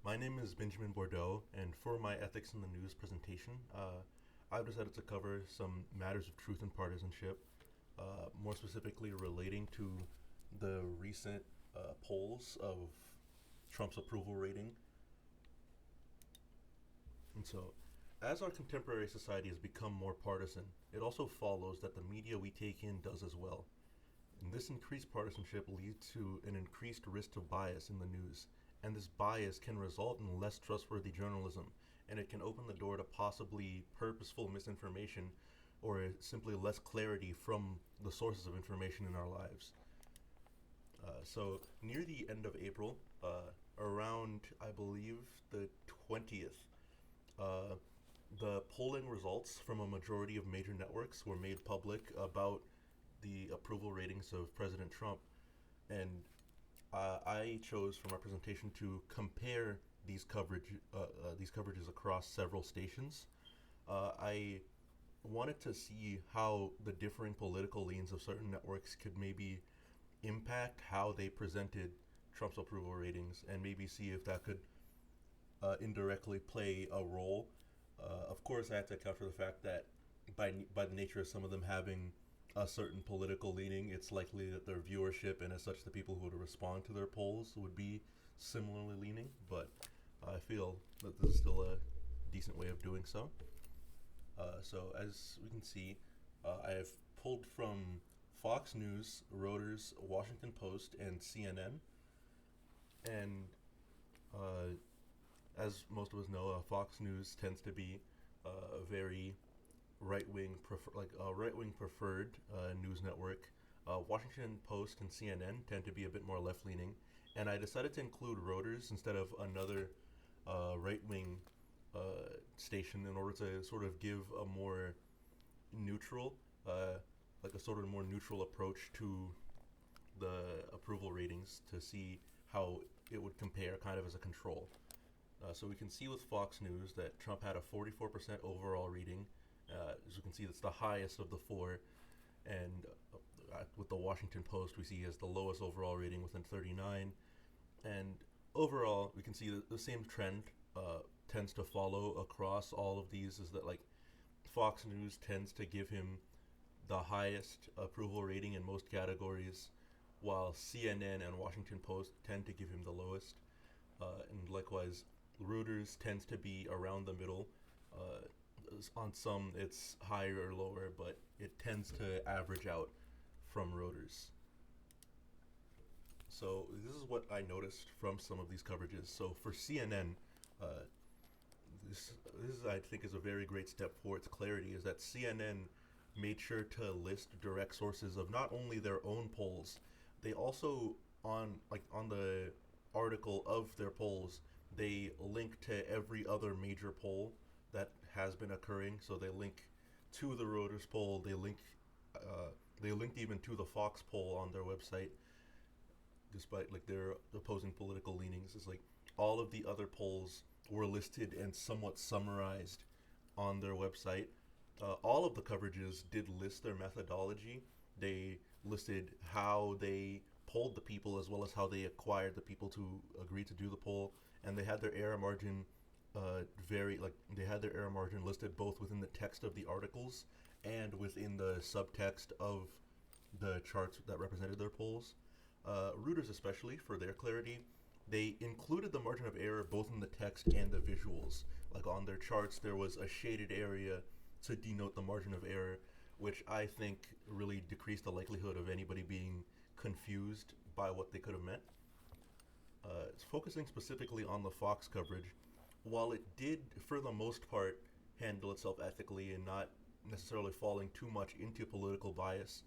My name is Benjamin Bordeaux, and for my Ethics in the News presentation, I've decided to cover some matters of truth and partisanship, more specifically relating to the recent polls of Trump's approval rating. And so, as our contemporary society has become more partisan, it also follows that the media we take in does as well. And this increased partisanship leads to an increased risk of bias in the news, and this bias can result in less trustworthy journalism, and it can open the door to possibly purposeful misinformation or simply less clarity from the sources of information in our lives. So, near the end of April, around, I believe, the 20th, uh, the polling results from a majority of major networks were made public about the approval ratings of President Trump, and I chose for my presentation to compare these coverages across several stations. I wanted to see how the differing political leans of certain networks could maybe impact how they presented Trump's approval ratings, and maybe see if that could indirectly play a role. Of course, I had to account for the fact that by the nature of some of them having a certain political leaning, it's likely that their viewership and as such the people who would respond to their polls would be similarly leaning. But I feel that this is still a decent way of doing so. So as we can see, I have pulled from Fox News, Reuters, Washington Post, and CNN. And as most of us know, Fox News tends to be a very right wing preferred news network. Washington Post and CNN tend to be a bit more left leaning, and I decided to include Reuters instead of another right wing station in order to sort of give a more neutral, like a sort of more neutral approach to the approval ratings to see how it would compare, kind of as a control. So we can see with Fox News that Trump had a 44% overall reading. As you can see, that's the highest of the four. And with the Washington Post, we see he has the lowest overall rating within 39. And overall, we can see that the same trend tends to follow across all of these, is that like Fox News tends to give him the highest approval rating in most categories, while CNN and Washington Post tend to give him the lowest. And likewise, Reuters tends to be around the middle. On some, it's higher or lower, but it tends to average out from Reuters. So this is what I noticed from some of these coverages. So for CNN, uh, this is, I think, is a very great step for its clarity. Is that CNN made sure to list direct sources of not only their own polls, they also on the article of their polls, they link to every other major poll that has been occurring. So they link to the Reuters poll. They linked even to the Fox poll on their website, despite like their opposing political leanings. It's like all of the other polls were listed and somewhat summarized on their website. All of the coverages did list their methodology. They listed how they polled the people as well as how they acquired the people to agree to do the poll, and they had their error margin they had their error margin listed both within the text of the articles and within the subtext of the charts that represented their polls. Reuters, especially for their clarity, they included the margin of error both in the text and the visuals. Like on their charts, there was a shaded area to denote the margin of error, which I think really decreased the likelihood of anybody being confused by what they could have meant. Focusing specifically on the Fox coverage, while it did, for the most part, handle itself ethically and not necessarily falling too much into political bias,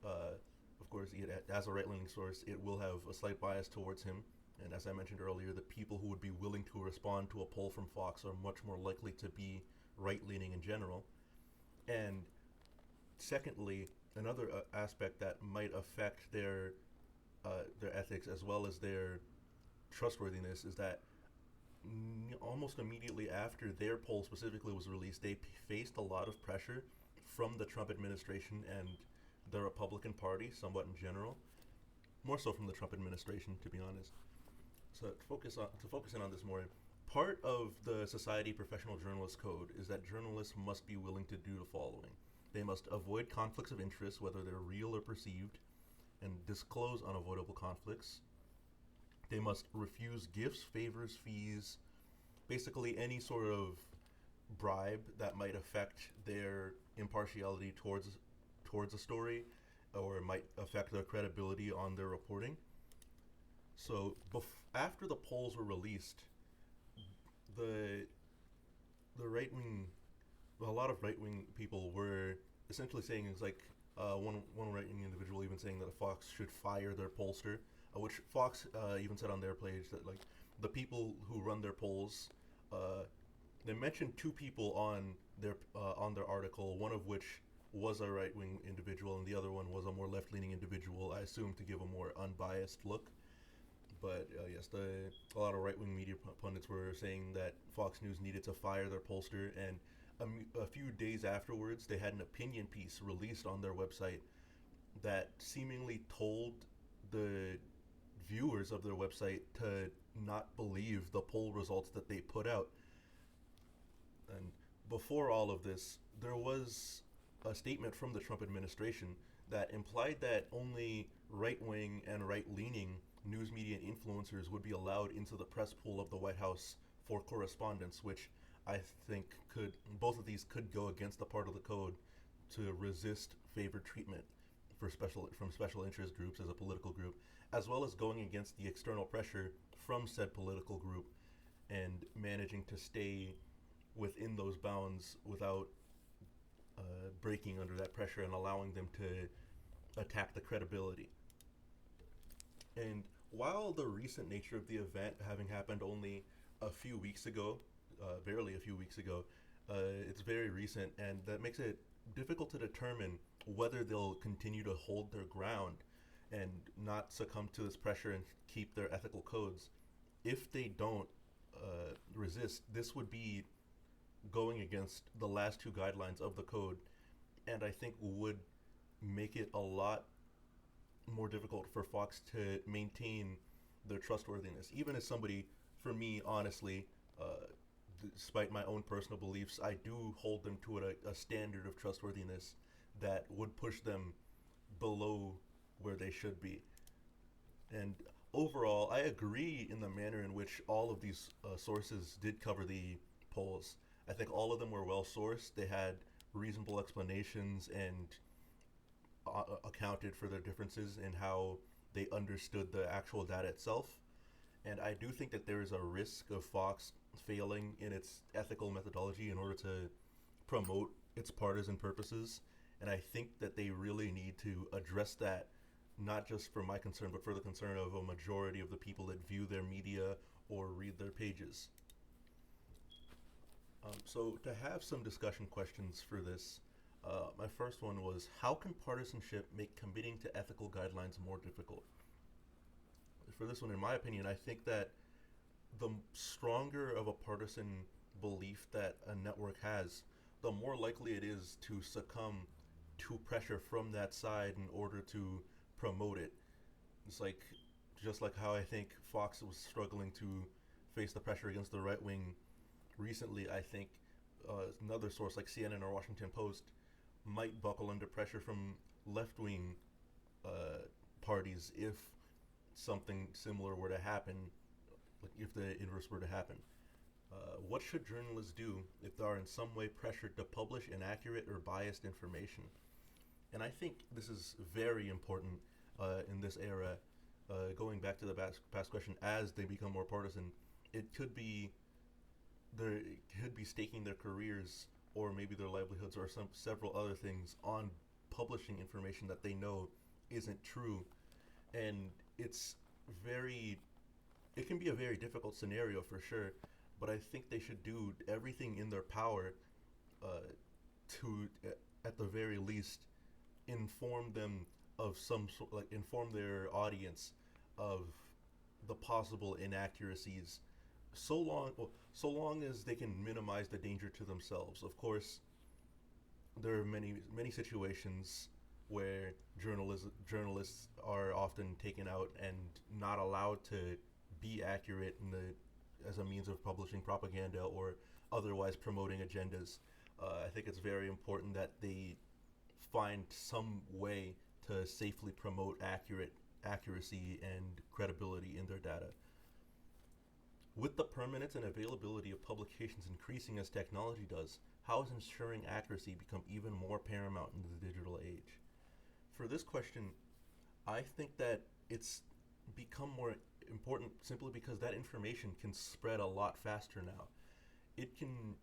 of course, as a right-leaning source, it will have a slight bias towards him. And as I mentioned earlier, the people who would be willing to respond to a poll from Fox are much more likely to be right-leaning in general. And secondly, another aspect that might affect their ethics as well as their trustworthiness is that almost immediately after their poll specifically was released, they faced a lot of pressure from the Trump administration and the Republican Party, somewhat in general, more so from the Trump administration, to be honest, So to focus in on this more, part of the Society Professional Journalist Code is that journalists must be willing to do the following: they must avoid conflicts of interest, whether they're real or perceived, and disclose unavoidable conflicts. They must refuse gifts, favors, fees, basically any sort of bribe that might affect their impartiality towards a story, or might affect their credibility on their reporting. So after the polls were released, the the right wing, a lot of right wing people were essentially saying it's like one right wing individual even saying that Fox should fire their pollster, which Fox even said on their page that like the people who run their polls, uh, they mentioned two people on their article, one of which was a right wing individual and the other one was a more left leaning individual. I assume to give a more unbiased look. But yes, a lot of right wing media pundits were saying that Fox News needed to fire their pollster, and a few days afterwards, they had an opinion piece released on their website that seemingly told the viewers of their website to not believe the poll results that they put out. And before all of this, there was a statement from the Trump administration that implied that only right wing and right leaning news media and influencers would be allowed into the press pool of the White House for correspondence, which I think both of these could go against the part of the code to resist favored treatment from special interest groups as a political group, as well as going against the external pressure from said political group and managing to stay within those bounds without breaking under that pressure and allowing them to attack the credibility. And while the recent nature of the event having happened only a few weeks ago, barely a few weeks ago, it's very recent, and that makes it difficult to determine whether they'll continue to hold their ground and not succumb to this pressure and keep their ethical codes. If they don't resist, this would be going against the last two guidelines of the code, and I think would make it a lot more difficult for Fox to maintain their trustworthiness. Even as somebody, for me, honestly, despite my own personal beliefs, I do hold them to a standard of trustworthiness that would push them below where they should be. And overall, I agree in the manner in which all of these sources did cover the polls. I think all of them were well sourced. They had reasonable explanations and accounted for their differences in how they understood the actual data itself. And I do think that there is a risk of Fox failing in its ethical methodology in order to promote its partisan purposes. And I think that they really need to address that, not just for my concern, but for the concern of a majority of the people that view their media or read their pages. So to have some discussion questions for this, my first one was, how can partisanship make committing to ethical guidelines more difficult? For this one, in my opinion, I think that the stronger of a partisan belief that a network has, the more likely it is to succumb to pressure from that side in order to promote it. It's like, just like how I think Fox was struggling to face the pressure against the right wing recently, I think another source like CNN or Washington Post might buckle under pressure from left-wing parties if something similar were to happen, like if the inverse were to happen. What should journalists do if they are in some way pressured to publish inaccurate or biased information? And I think this is very important in this era. Going back to the past question, as they become more partisan, it could be staking their careers or maybe their livelihoods or several other things on publishing information that they know isn't true. And it can be a very difficult scenario for sure, but I think they should do everything in their power to, at the very least, inform them of inform their audience of the possible inaccuracies, so long as they can minimize the danger to themselves. Of course, there are many situations where journalists are often taken out and not allowed to be accurate as a means of publishing propaganda or otherwise promoting agendas. I think it's very important that they find some way to safely promote accuracy and credibility in their data. With the permanence and availability of publications increasing as technology does, how has ensuring accuracy become even more paramount in the digital age? For this question, I think that it's become more important simply because that information can spread a lot faster now. It can,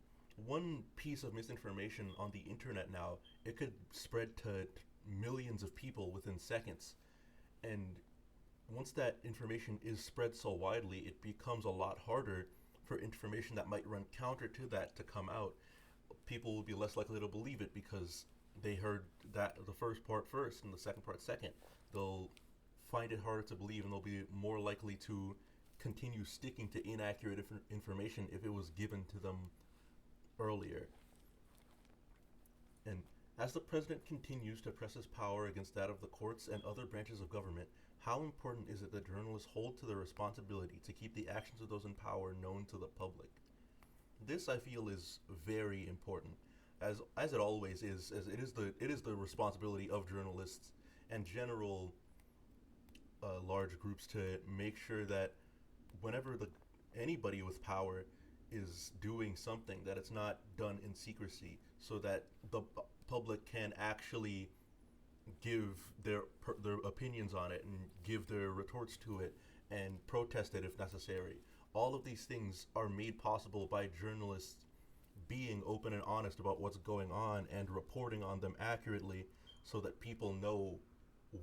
one piece of misinformation on the internet now, it could spread to millions of people within seconds. And once that information is spread so widely, it becomes a lot harder for information that might run counter to that to come out. People will be less likely to believe it because they heard that the first part first and the second part second. They'll find it harder to believe, and they'll be more likely to continue sticking to inaccurate information if it was given to them earlier. And as the president continues to press his power against that of the courts and other branches of government, how important is it that journalists hold to their responsibility to keep the actions of those in power known to the public? This, I feel, is very important, as it always is, as it is the responsibility of journalists and general large groups to make sure that whenever anybody with power is doing something, that it's not done in secrecy, so that the public can actually give their opinions on it and give their retorts to it and protest it if necessary. All of these things are made possible by journalists being open and honest about what's going on and reporting on them accurately, so that people know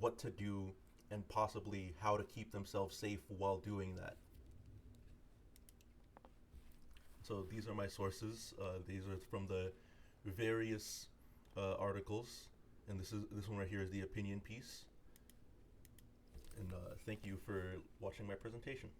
what to do and possibly how to keep themselves safe while doing that. So these are my sources. These are from the various articles, and this one right here is the opinion piece. And thank you for watching my presentation.